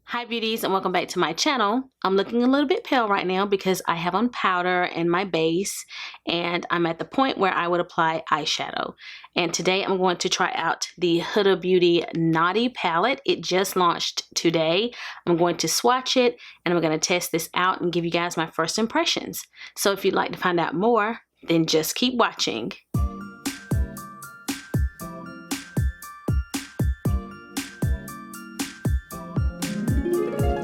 Hi beauties, and welcome back to my channel. I'm looking a little bit pale right now because I have on powder and my base, and I'm at the point where I would apply eyeshadow. And today I'm going to try out the Huda Beauty Naughty palette. It just launched today. I'm going to swatch it and I'm going to test this out and give you guys my first impressions. So if you'd like to find out more, then just keep watching.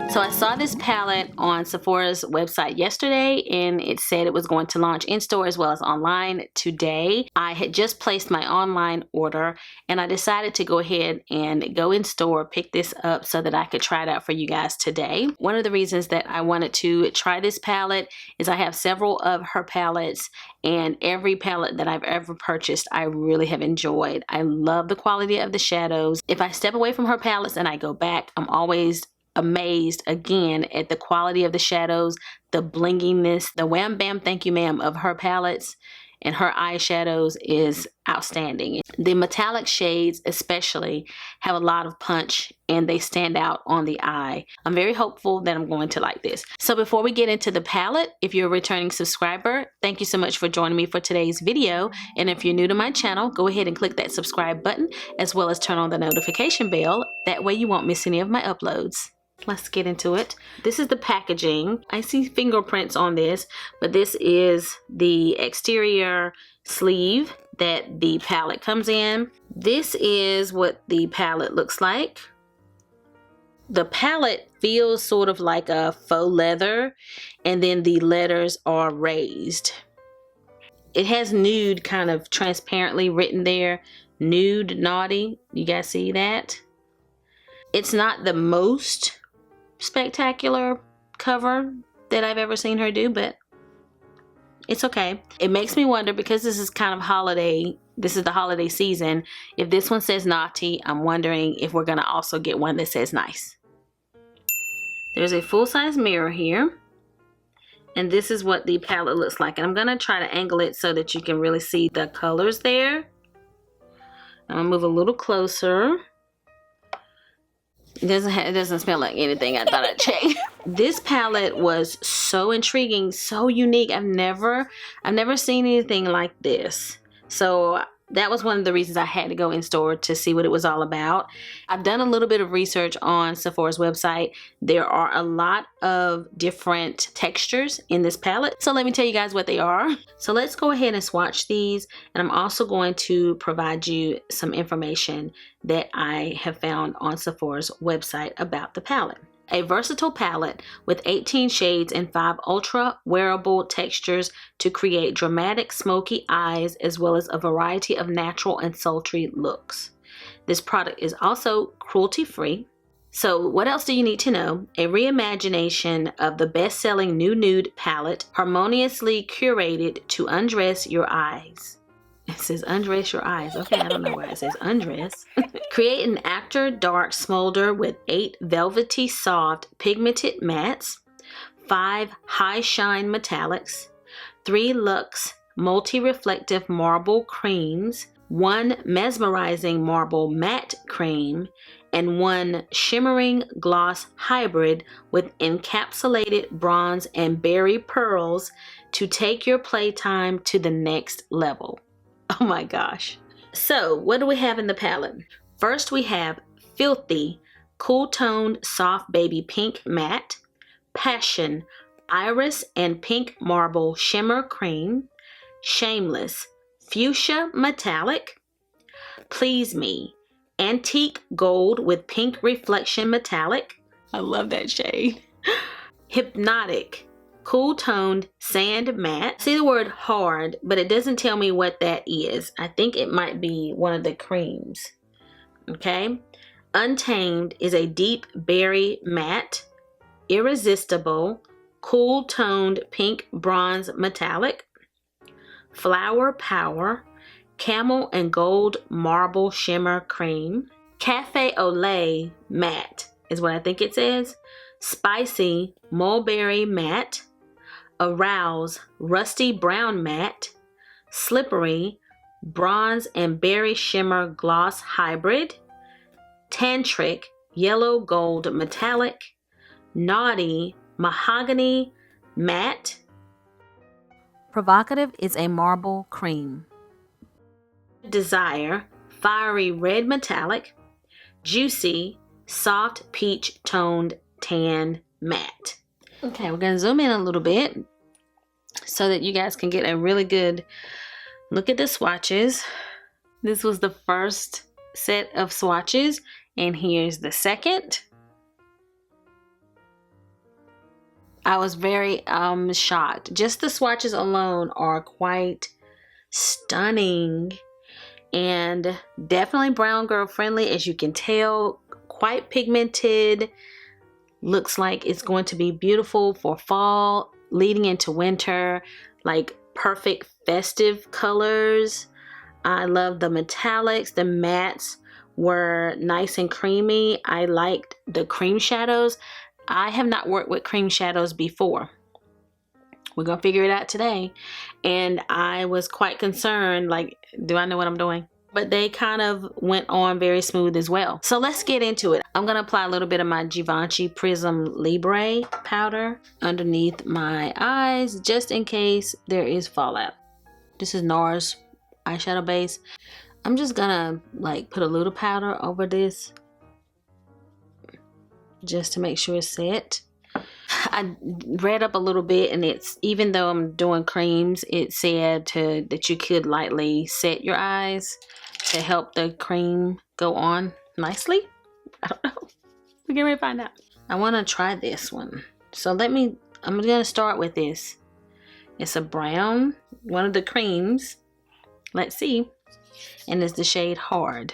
So I saw this palette on Sephora's website yesterday, and it said it was going to launch in-store as well as online today. I had just placed my online order, and I decided to go ahead and go in-store, pick this up so that I could try it out for you guys today. One of the reasons that I wanted to try this palette is I have several of her palettes, and every palette that I've ever purchased I really have enjoyed. I love the quality of the shadows. If I step away from her palettes and I go back, I'm always amazed again at the quality of the shadows, the blinginess, the wham bam thank you ma'am of her palettes and her eyeshadows is outstanding. The metallic shades especially have a lot of punch and they stand out on the eye. I'm very hopeful that I'm going to like this. So before we get into the palette, if you're a returning subscriber, thank you so much for joining me for today's video. And if you're new to my channel, go ahead and click that subscribe button as well as turn on the notification bell. That way you won't miss any of my uploads. Let's get into it. This is the packaging. I see fingerprints on this, but this is the exterior sleeve that the palette comes in. This is what the palette looks like. The palette feels sort of like a faux leather, and then the letters are raised. It has nude kind of transparently written there. Nude Naughty. You guys see that? It's not the most spectacular cover that I've ever seen her do, but it's okay. It makes me wonder, because this is kind of holiday, this is the holiday season, if this one says naughty, I'm wondering if we're gonna also get one that says nice. There's a full-size mirror here, and this is what the palette looks like, and I'm gonna try to angle it so that you can really see the colors there. I'm gonna move a little closer. It doesn't smell like anything I thought I'd check. This palette was so intriguing, so unique. I've never seen anything like this. So that was one of the reasons I had to go in store to see what it was all about. I've done a little bit of research on Sephora's website. There are a lot of different textures in this palette. So let me tell you guys what they are. So let's go ahead and swatch these. And I'm also going to provide you some information that I have found on Sephora's website about the palette. A versatile palette with 18 shades and 5 ultra wearable textures to create dramatic smoky eyes as well as a variety of natural and sultry looks. This product is also cruelty-free. So what else do you need to know? A reimagination of the best-selling new nude palette, harmoniously curated to undress your eyes. It says undress your eyes. Okay, I don't know why it says undress. Create an after dark smolder with 8 velvety soft pigmented mattes, 5 high shine metallics, 3 luxe multi-reflective marble creams, 1 mesmerizing marble matte cream, and 1 shimmering gloss hybrid with encapsulated bronze and berry pearls to take your playtime to the next level. Oh my gosh. So what do we have in the palette? First we have Filthy Cool Toned Soft Baby Pink Matte, Passion Iris and Pink Marble Shimmer Cream, Shameless Fuchsia Metallic, Please Me Antique Gold with Pink Reflection Metallic. I love that shade. Hypnotic Cool Toned Sand Matte. See the word hard, but it doesn't tell me what that is. I think it might be one of the creams. Okay. Untamed is a deep berry matte. Irresistible Cool Toned Pink Bronze Metallic. Flower Power Camel and Gold Marble Shimmer Cream. Cafe au Lait Matte is what I think it says. Spicy Mulberry Matte. Arouse Rusty Brown Matte. Slippery Bronze and Berry Shimmer Gloss Hybrid. Tantric Yellow Gold Metallic, Naughty Mahogany Matte. Provocative is a marble cream. Desire Fiery Red Metallic, Juicy Soft Peach Toned Tan Matte. Okay, we're going to zoom in a little bit so that you guys can get a really good look at the swatches. This was the first set of swatches, and here's the second. I was very shocked. Just the swatches alone are quite stunning and definitely brown girl friendly, as you can tell. Quite pigmented. Looks like it's going to be beautiful for fall leading into winter. Like perfect festive colors. I love the metallics. The mattes were nice and creamy. I liked the cream shadows. I have not worked with cream shadows before. We're gonna figure it out today. And I was quite concerned, like, do I know what I'm doing? But they kind of went on very smooth as well. So let's get into it. I'm gonna apply a little bit of my Givenchy Prism Libre powder underneath my eyes, just in case there is fallout. This is NARS eyeshadow base. I'm just gonna like put a little powder over this just to make sure it's set. I read up a little bit, and it's, even though I'm doing creams, it said that you could lightly set your eyes to help the cream go on nicely. I don't know. We're getting ready to find out. I want to try this one. So I'm gonna start with this. It's a brown, one of the creams. Let's see. And it's the shade Hard.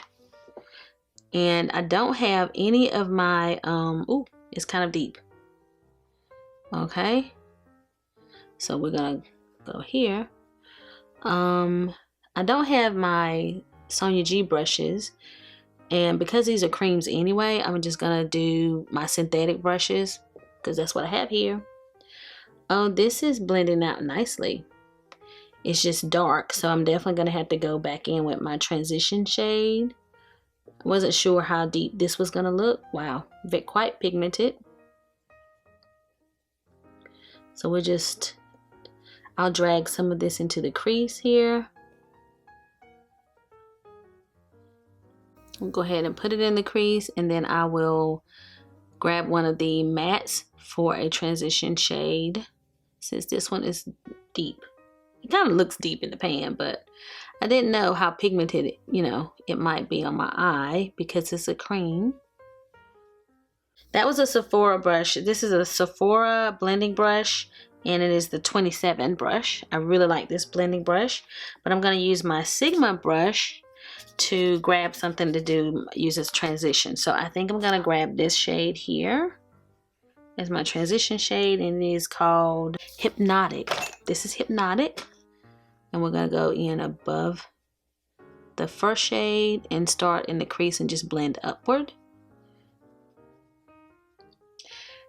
And I don't have any of my, ooh, it's kind of deep. Okay. So we're gonna go here. I don't have my Sonia G brushes. And because these are creams anyway, I'm just gonna do my synthetic brushes because that's what I have here. Oh, this is blending out nicely. It's just dark, so I'm definitely gonna have to go back in with my transition shade. I wasn't sure how deep this was gonna look. Wow, quite pigmented. So I'll drag some of this into the crease here. I'll go ahead and put it in the crease, and then I will grab one of the mattes for a transition shade, since this one is deep. It kind of looks deep in the pan, but I didn't know how pigmented it might be on my eye because it's a cream. That was a Sephora brush. This is a Sephora blending brush, and it is the 27 brush. I really like this blending brush, but I'm going to use my Sigma brush to grab something to use as transition. So I think I'm going to grab this shade here as my transition shade, and it is called Hypnotic. This is Hypnotic, and we're going to go in above the first shade and start in the crease and just blend upward.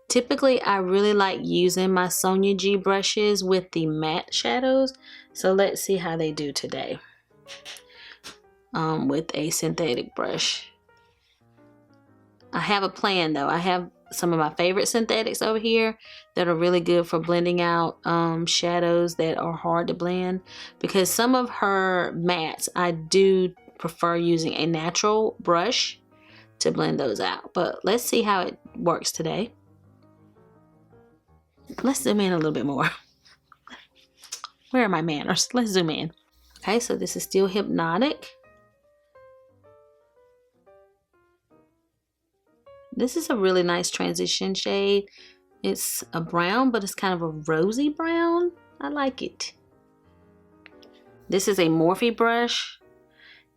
Typically, I really like using my Sonia G brushes with the matte shadows. So let's see how they do today with a synthetic brush. I have a plan though. I have some of my favorite synthetics over here that are really good for blending out shadows that are hard to blend. Because some of her mattes, I do prefer using a natural brush to blend those out. But let's see how it works today. Let's zoom in a little bit more. Where are my manners? Let's zoom in. Okay, so this is still Hypnotic. This is a really nice transition shade. It's a brown, but it's kind of a rosy brown. I like it. This is a Morphe brush,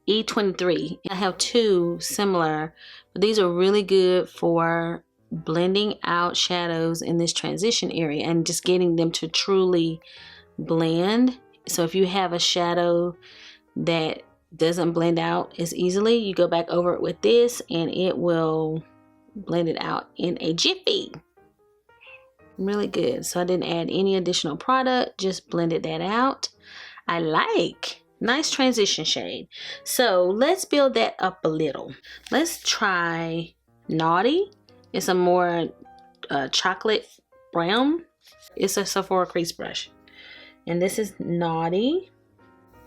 E23. I have two similar, but these are really good for blending out shadows in this transition area and just getting them to truly blend. So if you have a shadow that doesn't blend out as easily, you go back over it with this and it will blend it out in a jiffy. Really good. So I didn't add any additional product, just blended that out. I like. Nice transition shade. So let's build that up a little. Let's try Naughty. It's a more chocolate brown. It's a Sephora crease brush. And this is Naughty.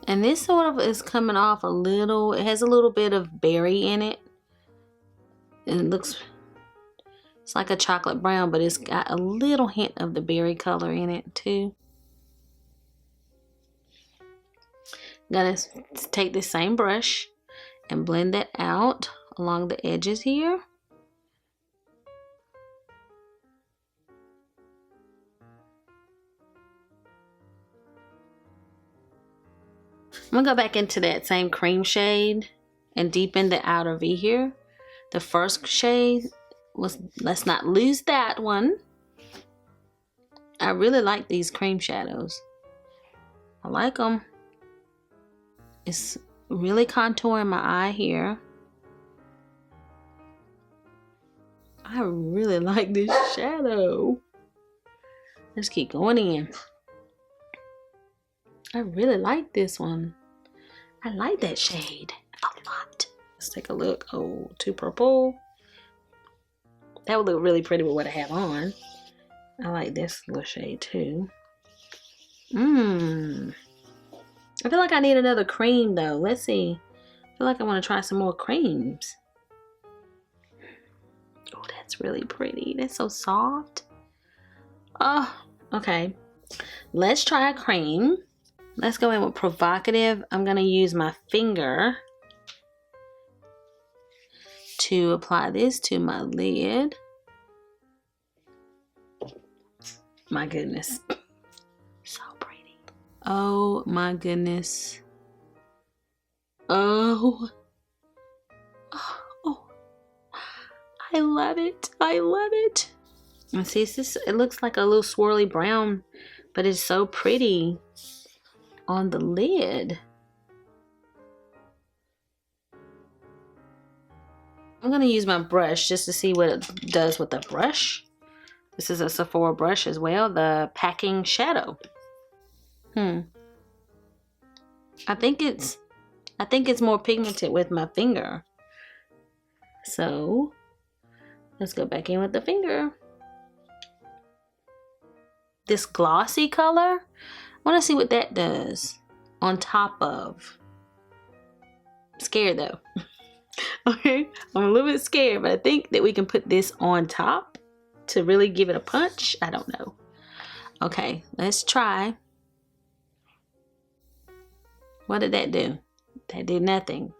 And this sort of is coming off a little, it has a little bit of berry in it. And it looks, it's like a chocolate brown, but it's got a little hint of the berry color in it too. Gotta take this same brush and blend that out along the edges here. I'm gonna go back into that same cream shade and deepen the outer V here. The first shade was, let's not lose that one. I really like these cream shadows. I like them. It's really contouring my eye here. I really like this shadow. Let's keep going in. I really like this one. I like that shade a lot. Let's take a look. Oh, too purple. That would look really pretty with what I have on. I like this little shade too. I feel like I need another cream though. Let's see. I feel like I want to try some more creams. Oh, that's really pretty. That's so soft. Oh, okay. Let's try a cream. Let's go in with Provocative. I'm going to use my finger to apply this to my lid. My goodness. So pretty. Oh my goodness. Oh. Oh. I love it. I love it. And see, it looks like a little swirly brown, but it's so pretty on the lid. I'm gonna use my brush just to see what it does with the brush. This is a Sephora brush as well, the Packing Shadow. I think it's more pigmented with my finger. So let's go back in with the finger. This glossy color, I want to see what that does on top of. I'm scared though. Okay, I'm a little bit scared, but I think that we can put this on top to really give it a punch. I don't know. Okay, let's try. What did that do? That did nothing.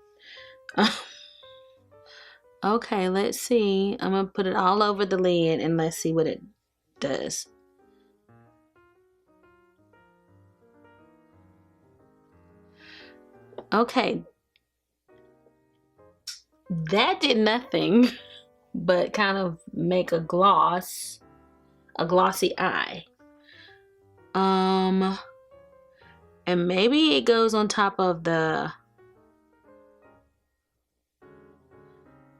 Okay, let's see. I'm gonna put it all over the lid and let's see what it does. Okay, that did nothing but kind of make a glossy eye. And maybe it goes on top of the,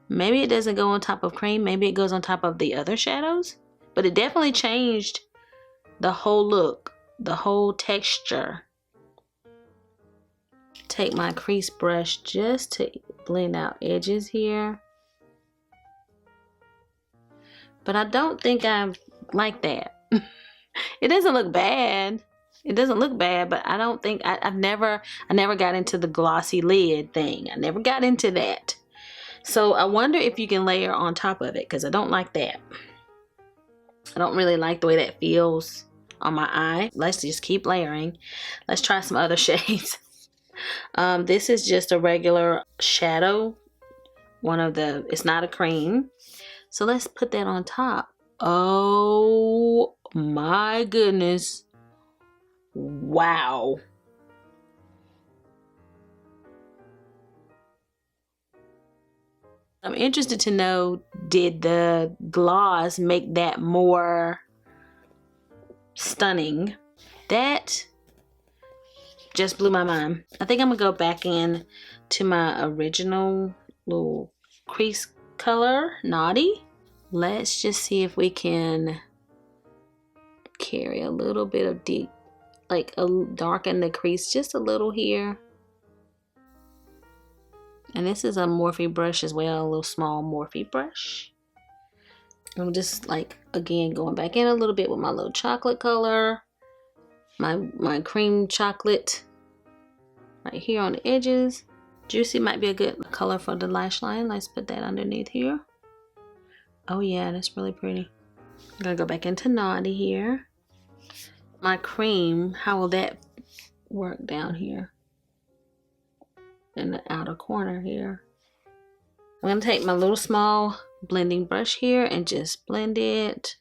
maybe it doesn't go on top of cream, maybe it goes on top of the other shadows, but it definitely changed the whole look, the whole texture. Take my crease brush just to blend out edges here. But I don't think I like that. It doesn't look bad. It doesn't look bad, but I don't think, I never got into the glossy lid thing. I never got into that. So I wonder if you can layer on top of it, because I don't like that. I don't really like the way that feels on my eye. Let's just keep layering. Let's try some other shades. This is just a regular shadow. It's not a cream. So let's put that on top. Oh my goodness. Wow. I'm interested to know, did the gloss make that more stunning? That just blew my mind. I think I'm gonna go back in to my original little crease color, Naughty. Let's just see if we can carry a little bit of deep, like darken the crease just a little here. And this is a Morphe brush as well, a little small Morphe brush. I'm just like, again, going back in a little bit with my little chocolate color. My cream chocolate right here on the edges. Juicy might be a good color for the lash line. Let's put that underneath here. Oh yeah, that's really pretty. I'm gonna go back into Naughty here. My cream, how will that work down here? In the outer corner here. I'm gonna take my little small blending brush here and just blend it.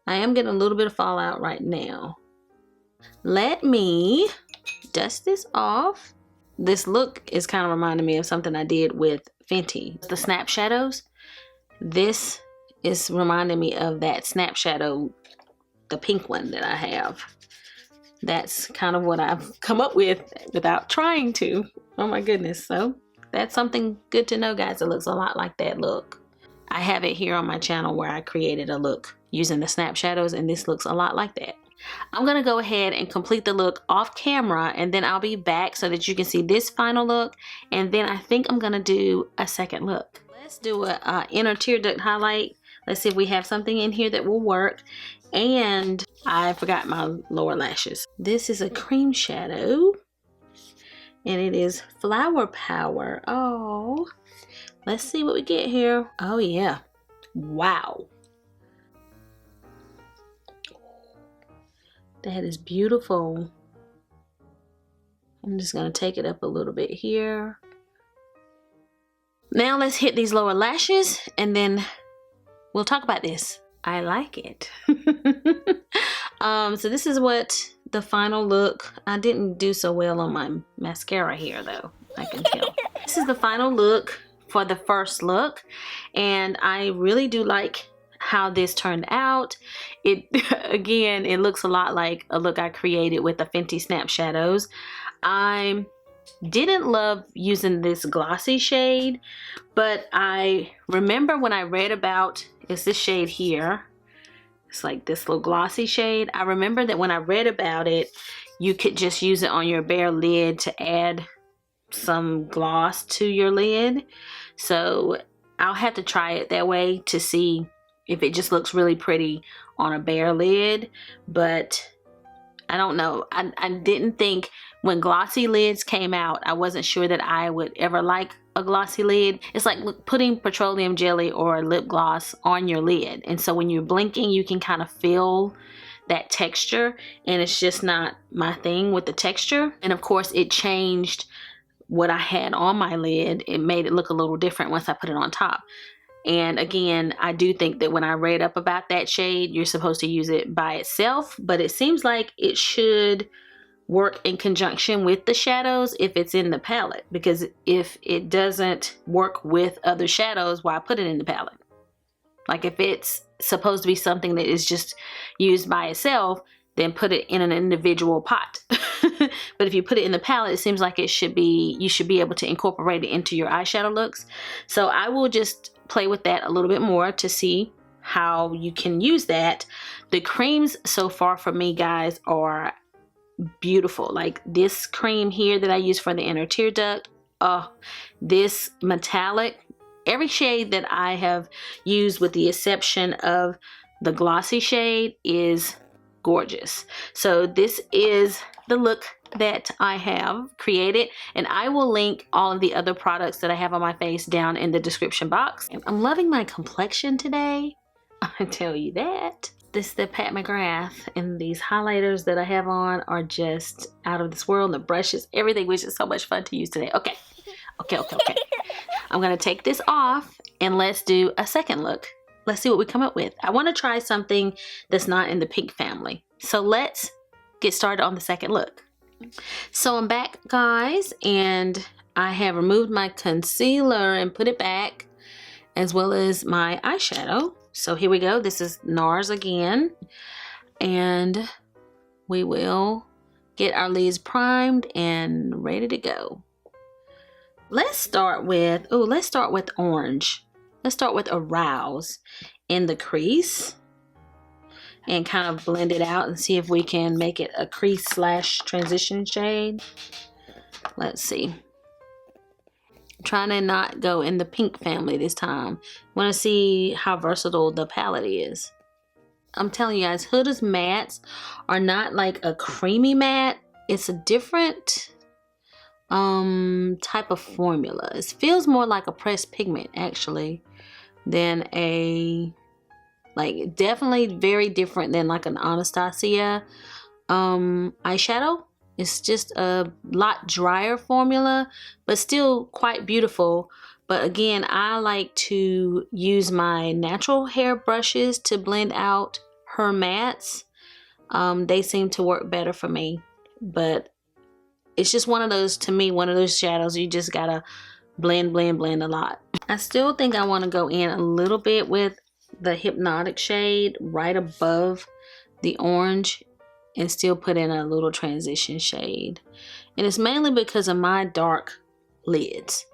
I am getting a little bit of fallout right now. Let me dust this off. This look is kind of reminding me of something I did with Fenty, the Snap Shadows. This is reminding me of that Snap Shadow, the pink one that I have. That's kind of what I've come up with without trying to. Oh my goodness. So that's something good to know, guys. It looks a lot like that look. I have it here on my channel where I created a look using the Snap Shadows, and this looks a lot like that. I'm gonna go ahead and complete the look off camera, and then I'll be back so that you can see this final look, and then I think I'm gonna do a second look. Let's do a inner tear duct highlight. Let's see if we have something in here that will work. And I forgot my lower lashes. This is a cream shadow, and it is Flower Power. Oh, let's see what we get here. Oh yeah, wow. That is beautiful. I'm just gonna take it up a little bit here. Now let's hit these lower lashes and then we'll talk about this. I like it. So this is what the final look. I didn't do so well on my mascara here though, I can tell. This is the final look for the first look, and I really do like how this turned out. It again, it looks a lot like a look I created with the Fenty Snap Shadows. I didn't love using this glossy shade, but I remember when I read about, it's this shade here, it's like this little glossy shade. I remember that when I read about it, you could just use it on your bare lid to add some gloss to your lid. So I'll have to try it that way to see if it just looks really pretty on a bare lid. But I don't know. I didn't think when glossy lids came out, I wasn't sure that I would ever like a glossy lid. It's like putting petroleum jelly or lip gloss on your lid. And so when you're blinking, you can kind of feel that texture, and it's just not my thing with the texture. And of course it changed what I had on my lid. It made it look a little different once I put it on top. And again, I do think that when I read up about that shade, you're supposed to use it by itself, but it seems like it should work in conjunction with the shadows if it's in the palette, because if it doesn't work with other shadows, why put it in the palette? Like if it's supposed to be something that is just used by itself, then put it in an individual pot. But if you put it in the palette, it seems like it should be, you should be able to incorporate it into your eyeshadow looks. So I will just play with that a little bit more to see how you can use that. The creams so far for me, guys, are beautiful. Like this cream here that I use for the inner tear duct, this metallic, every shade that I have used with the exception of the glossy shade is gorgeous. So this is the look that I have created, and I will link all of the other products that I have on my face down in the description box. And I'm loving my complexion today, I tell you that. This is the Pat McGrath, and these highlighters that I have on are just out of this world. The brushes, everything was just so much fun to use today. Okay. I'm gonna take this off and let's do a second look. Let's see what we come up with. I want to try something that's not in the pink family. So let's get started on the second look. So I'm back, guys, and I have removed my concealer and put it back, as well as my eyeshadow. So here we go. This is NARS again, and we will get our lids primed and ready to go. Let's start with orange. Let's start with Arouse in the crease and kind of blend it out and see if we can make it a crease slash transition shade. Let's see. trying to not go in the pink family this time. Want to see how versatile the palette is. I'm telling you guys, Huda's mattes are not like a creamy matte. It's a different type of formula. It feels more like a pressed pigment actually than a, like, definitely very different than like an Anastasia eyeshadow. It's just a lot drier formula, but still quite beautiful. But again, I like to use my natural hair brushes to blend out her mattes. They seem to work better for me, but it's just one of those, to me, one of those shadows you just gotta blend a lot. I still think I want to go in a little bit with the Hypnotic shade right above the orange and still put in a little transition shade. And it's mainly because of my dark lids.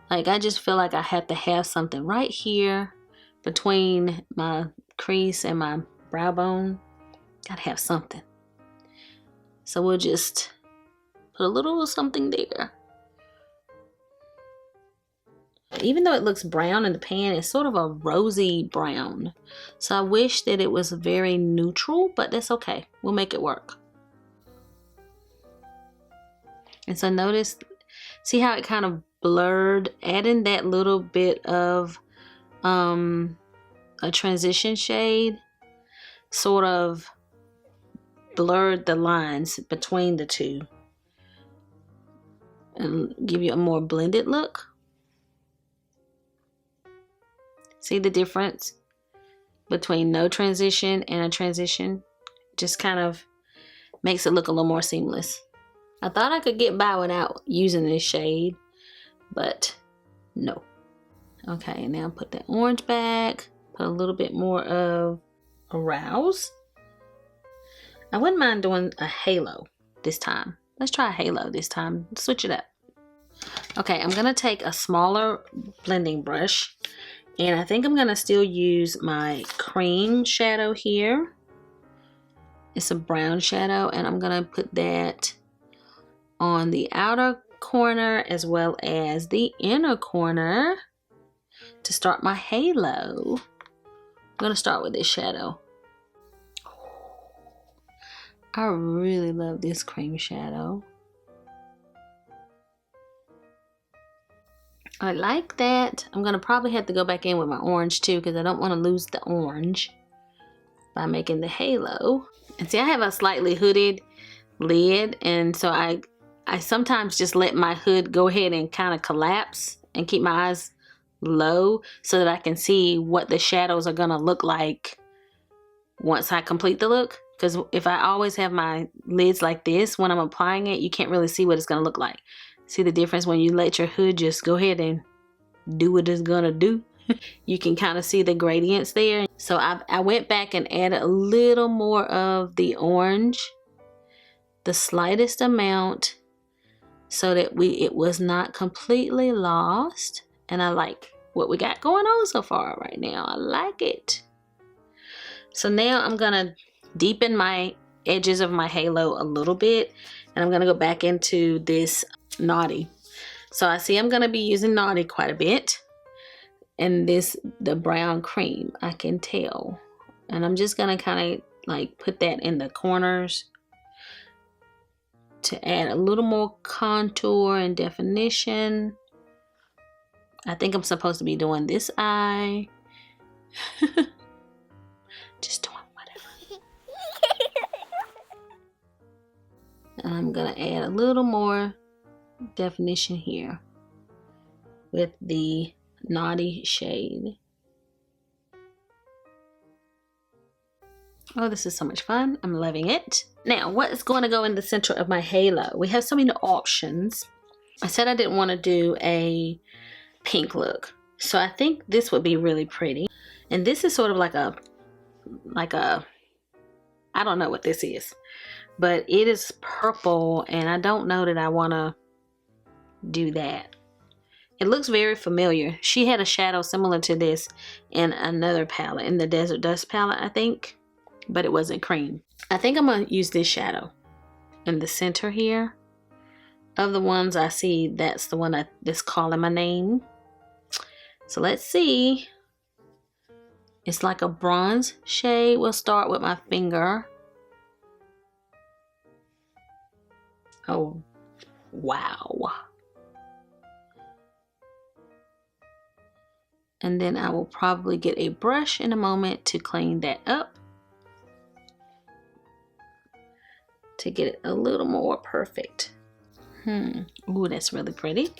Like, I just feel like I have to have something right here between my crease and my brow bone. Gotta have something. So we'll just put a little something there. Even though it looks brown in the pan, it's sort of a rosy brown. So I wish that it was very neutral, but that's okay. We'll make it work. And so notice, see how it kind of blurred? Adding that little bit of a transition shade sort of blurred the lines between the two and give you a more blended look. See the difference between no transition and a transition? Just kind of makes it look a little more seamless. I thought I could get by without using this shade, but no. Okay, now put that orange back. Put a little bit more of Arouse. I wouldn't mind doing a halo this time. Let's try a halo this time. Switch it up. Okay, I'm gonna take a smaller blending brush. And I think I'm going to still use my cream shadow here. It's a brown shadow, and I'm going to put that on the outer corner as well as the inner corner to start my halo. I'm going to start with this shadow. I really love this cream shadow. I like that. I'm going to probably have to go back in with my orange too, because I don't want to lose the orange by making the halo. And see, I have a slightly hooded lid, and so I sometimes just let my hood go ahead and kind of collapse and keep my eyes low so that I can see what the shadows are going to look like once I complete the look. Because if I always have my lids like this, when I'm applying it, you can't really see what it's going to look like. See the difference when you let your hood just go ahead and do what it's gonna do? You can kind of see the gradients there. So I went back and added a little more of the orange, the slightest amount, so that it was not completely lost. And I like what we got going on so far right now. I like it. So now I'm gonna deepen my edges of my halo a little bit, and I'm gonna go back into this Naughty. So I see I'm going to be using Naughty quite a bit, and the brown cream, I can tell. And I'm just going to kind of like put that in the corners to add a little more contour and definition. I think I'm supposed to be doing this eye. Just doing whatever. And I'm going to add a little more definition here with the Naughty shade. Oh, this is so much fun. I'm loving it. Now, what is going to go in the center of my halo? We have so many options. I said I didn't want to do a pink look, so I think this would be really pretty. And this is sort of like a I don't know what this is, but it is purple, and I don't know that I want to do that. It looks very familiar. She had a shadow similar to this in another palette, in the Desert Dust palette, I think, but it wasn't cream. I think I'm gonna use this shadow in the center here of the ones I see, that's the one that's calling my name. So let's see. It's like a bronze shade. We'll start with my finger. Oh, wow. And then I will probably get a brush in a moment to clean that up, to get it a little more perfect. Ooh, that's really pretty.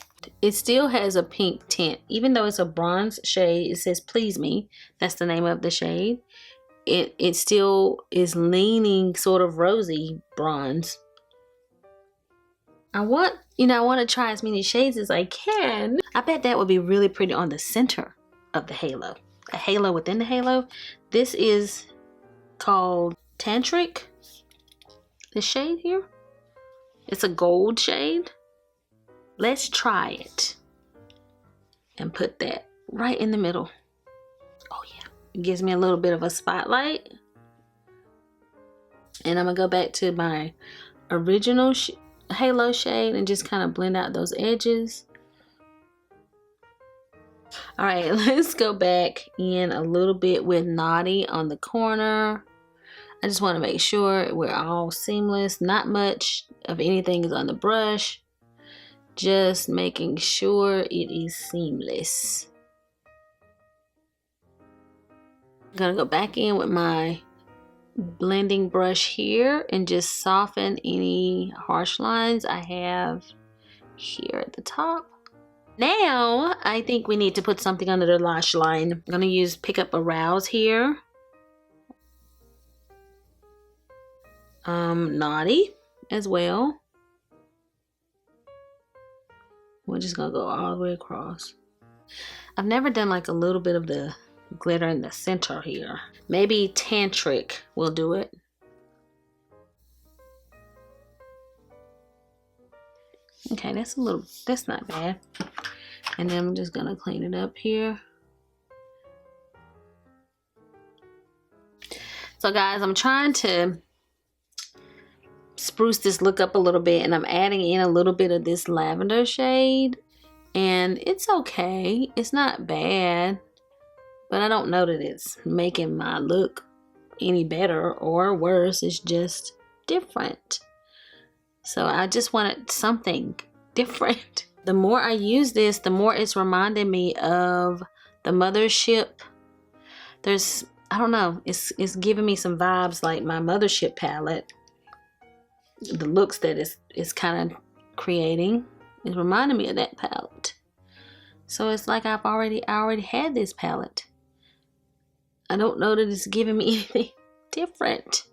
It still has a pink tint. Even though it's a bronze shade, it says Please Me. That's the name of the shade. It still is leaning sort of rosy bronze. I want to try as many shades as I can. I bet that would be really pretty on the center of the halo. A halo within the halo. This is called Tantric. This shade here. It's a gold shade. Let's try it. And put that right in the middle. Oh yeah. It gives me a little bit of a spotlight. And I'm going to go back to my original halo shade and just kind of blend out those edges. Alright, let's go back in a little bit with Naughty on the corner. I just want to make sure we're all seamless. Not much of anything is on the brush. Just making sure it is seamless. I'm going to go back in with my blending brush here and just soften any harsh lines I have here at the top. Now, I think we need to put something under the lash line. I'm going to pick up Arouse here. Naughty as well. We're just gonna go all the way across. I've never done like a little bit of the glitter in the center here. Maybe Tantric will do it. Okay, that's not bad. And then I'm just gonna clean it up here. So guys, I'm trying to spruce this look up a little bit, and I'm adding in a little bit of this lavender shade, and it's okay. It's not bad, but I don't know that it's making my look any better or worse. It's just different. So I just wanted something different. The more I use this, the more it's reminding me of the Mothership. I don't know, it's giving me some vibes like my Mothership palette. The looks that it's kind of creating is reminding me of that palette. So it's like I already had this palette. I don't know that it's giving me anything different.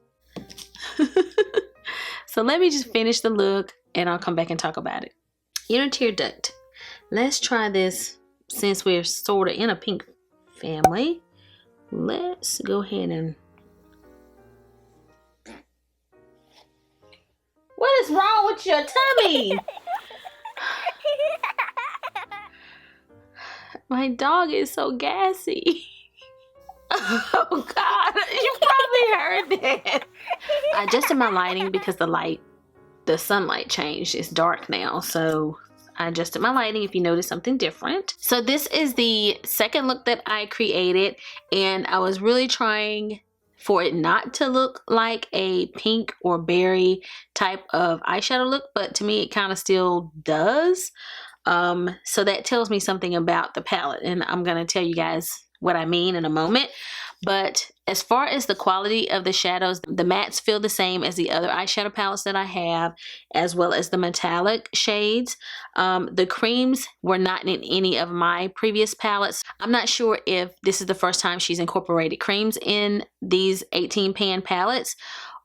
So let me just finish the look and I'll come back and talk about it. Inner tear duct. Let's try this since we're sort of in a pink family. Let's go ahead and... What is wrong with your tummy? My dog is so gassy. Oh God, you probably heard that. I adjusted my lighting because the sunlight changed. It's dark now, so I adjusted my lighting if you notice something different. So this is the second look that I created, and I was really trying for it not to look like a pink or berry type of eyeshadow look, but to me it kind of still does. So that tells me something about the palette, and I'm gonna tell you guys what I mean in a moment. But as far as the quality of the shadows, the mattes feel the same as the other eyeshadow palettes that I have, as well as the metallic shades. The creams were not in any of my previous palettes. I'm not sure if this is the first time she's incorporated creams in these 18 pan palettes,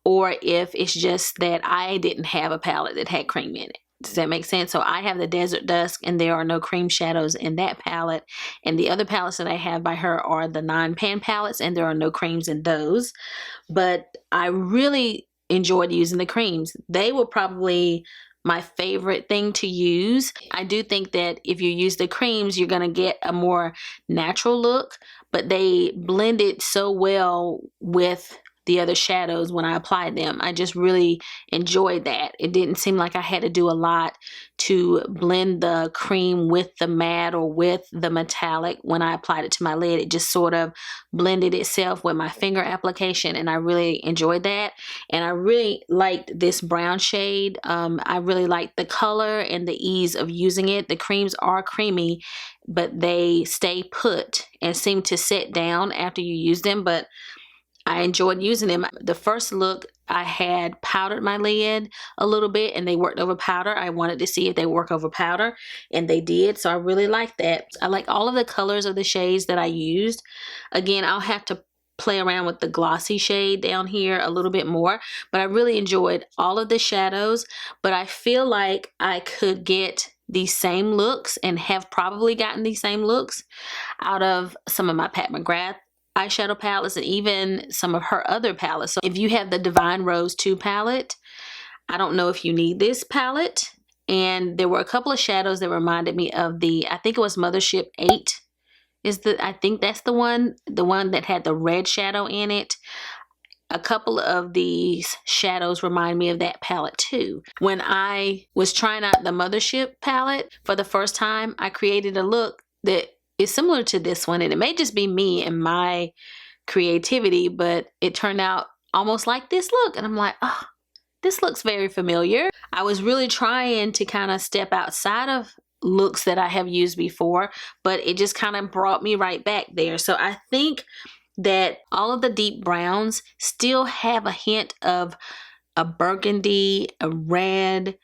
or if it's just that I didn't have a palette that had cream in it. Does that make sense? So I have the Desert Dusk, and there are no cream shadows in that palette. And the other palettes that I have by her are the 9-pan palettes, and there are no creams in those. But I really enjoyed using the creams. They were probably my favorite thing to use. I do think that if you use the creams, you're going to get a more natural look, but they blended so well with the other shadows when I applied them. I just really enjoyed that. It didn't seem like I had to do a lot to blend the cream with the matte or with the metallic when I applied it to my lid. It just sort of blended itself with my finger application, and I really enjoyed that. And I really liked this brown shade. I really liked the color and the ease of using it. The creams are creamy, but they stay put and seem to set down after you use them, but I enjoyed using them. The first look, I had powdered my lid a little bit and they worked over powder. I wanted to see if they work over powder, and they did, so I really liked that. I like all of the colors of the shades that I used. Again, I'll have to play around with the glossy shade down here a little bit more, but I really enjoyed all of the shadows. But I feel like I could get these same looks and have probably gotten these same looks out of some of my Pat McGrath eyeshadow palettes and even some of her other palettes. So if you have the Divine Rose 2 palette, I don't know if you need this palette. And there were a couple of shadows that reminded me of the, I think it was Mothership 8 is the, I think that's the one that had the red shadow in it. A couple of these shadows remind me of that palette too. When I was trying out the Mothership palette for the first time, I created a look that is similar to this one, and it may just be me and my creativity, but it turned out almost like this look, and I'm like, oh, this looks very familiar. I was really trying to kind of step outside of looks that I have used before, but it just kind of brought me right back there. So I think that all of the deep browns still have a hint of a burgundy, a red,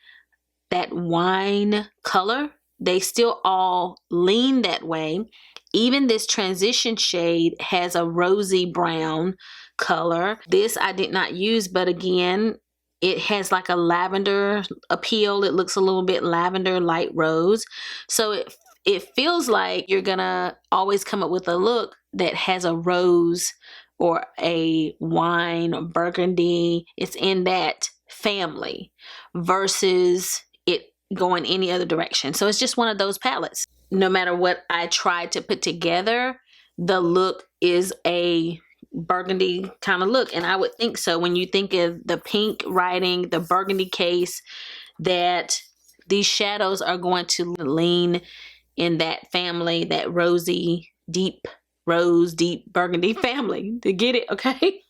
that wine color. They still all lean that way. Even this transition shade has a rosy brown color. This I did not use, but again, it has like a lavender appeal. It looks a little bit lavender, light rose. So it feels like you're gonna always come up with a look that has a rose or a wine or burgundy. It's in that family versus it going any other direction. So it's just one of those palettes. No matter what I try to put together, the look is a burgundy kind of look, and I would think so when you think of the pink writing, the burgundy case, that these shadows are going to lean in that family, that rosy, deep rose, deep burgundy family. To get it, okay?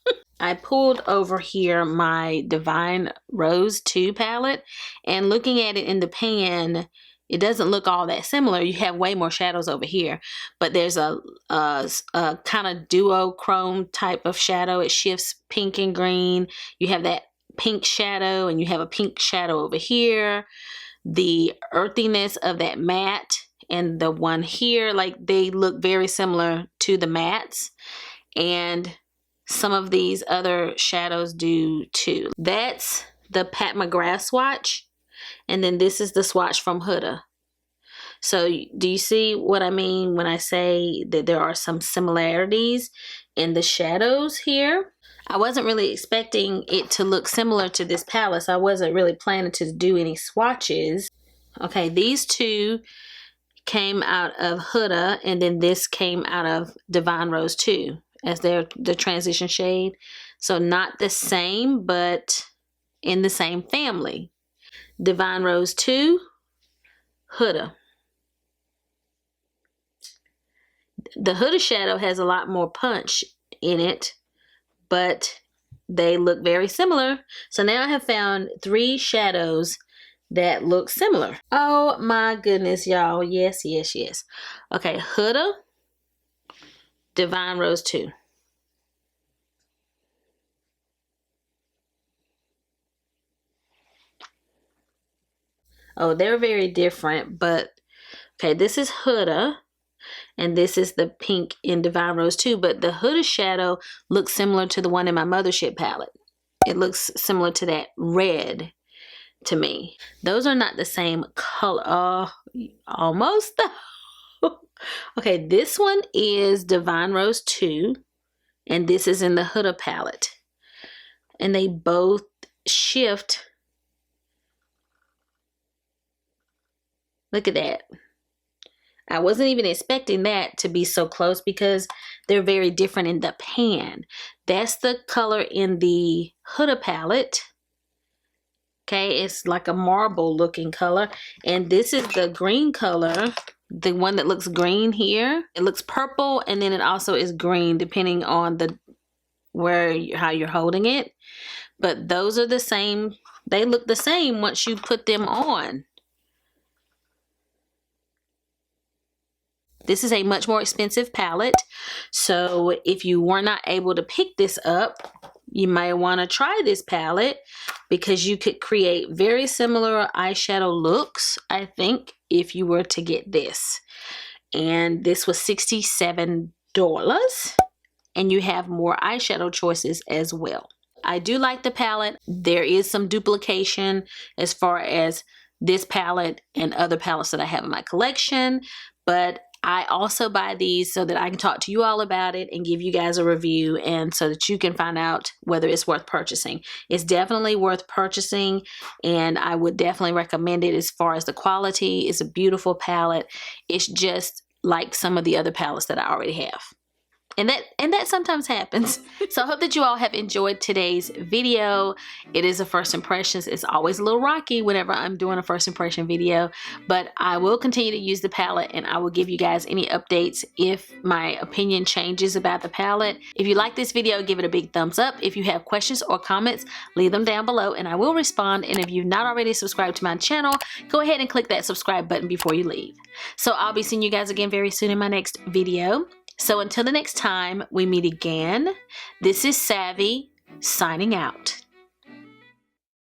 I pulled over here my Divine Rose 2 palette, and looking at it in the pan, it doesn't look all that similar. You have way more shadows over here, but there's a kind of duochrome type of shadow. It shifts pink and green. You have that pink shadow, and you have a pink shadow over here. The earthiness of that matte and the one here, like they look very similar to the mattes, and some of these other shadows do too. That's the Pat McGrath swatch, and then this is the swatch from Huda. So do you see what I mean when I say that there are some similarities in the shadows here? I wasn't really expecting it to look similar to this palette, so I wasn't really planning to do any swatches. Okay, these two came out of Huda, and then this came out of Divine Rose 2 as the transition shade. So not the same, but in the same family. Divine Rose 2, Huda. The Huda shadow has a lot more punch in it, but they look very similar. So now I have found 3 shadows that look similar. Oh my goodness, y'all. Yes, yes, yes. Okay, Huda, Divine Rose 2. Oh, they're very different, but okay, this is Huda, and this is the pink in Divine Rose 2, but the Huda shadow looks similar to the one in my Mothership palette. It looks similar to that red to me. Those are not the same color. Almost though. Okay, this one is Divine Rose 2, and this is in the Huda palette. And they both shift. Look at that. I wasn't even expecting that to be so close because they're very different in the pan. That's the color in the Huda palette. Okay, it's like a marble looking color. And this is the green color, the one that looks green here. It looks purple, and then it also is green depending on the how you're holding it. But those are the same. They look the same once you put them on. This is a much more expensive palette, so if you were not able to pick this up, you may want to try this palette because you could create very similar eyeshadow looks, I think, if you were to get this. And this was $67, and you have more eyeshadow choices as well. I do like the palette. There is some duplication as far as this palette and other palettes that I have in my collection, but I also buy these so that I can talk to you all about it and give you guys a review, and so that you can find out whether it's worth purchasing. It's definitely worth purchasing, and I would definitely recommend it as far as the quality. It's a beautiful palette. It's just like some of the other palettes that I already have. And that sometimes happens. So I hope that you all have enjoyed today's video. It is a first impressions. It's always a little rocky whenever I'm doing a first impression video, but I will continue to use the palette, and I will give you guys any updates if my opinion changes about the palette. If you like this video, give it a big thumbs up. If you have questions or comments, leave them down below and I will respond. And if you've not already subscribed to my channel, go ahead and click that subscribe button before you leave. So I'll be seeing you guys again very soon in my next video. So until the next time we meet again, this is Savvy signing out.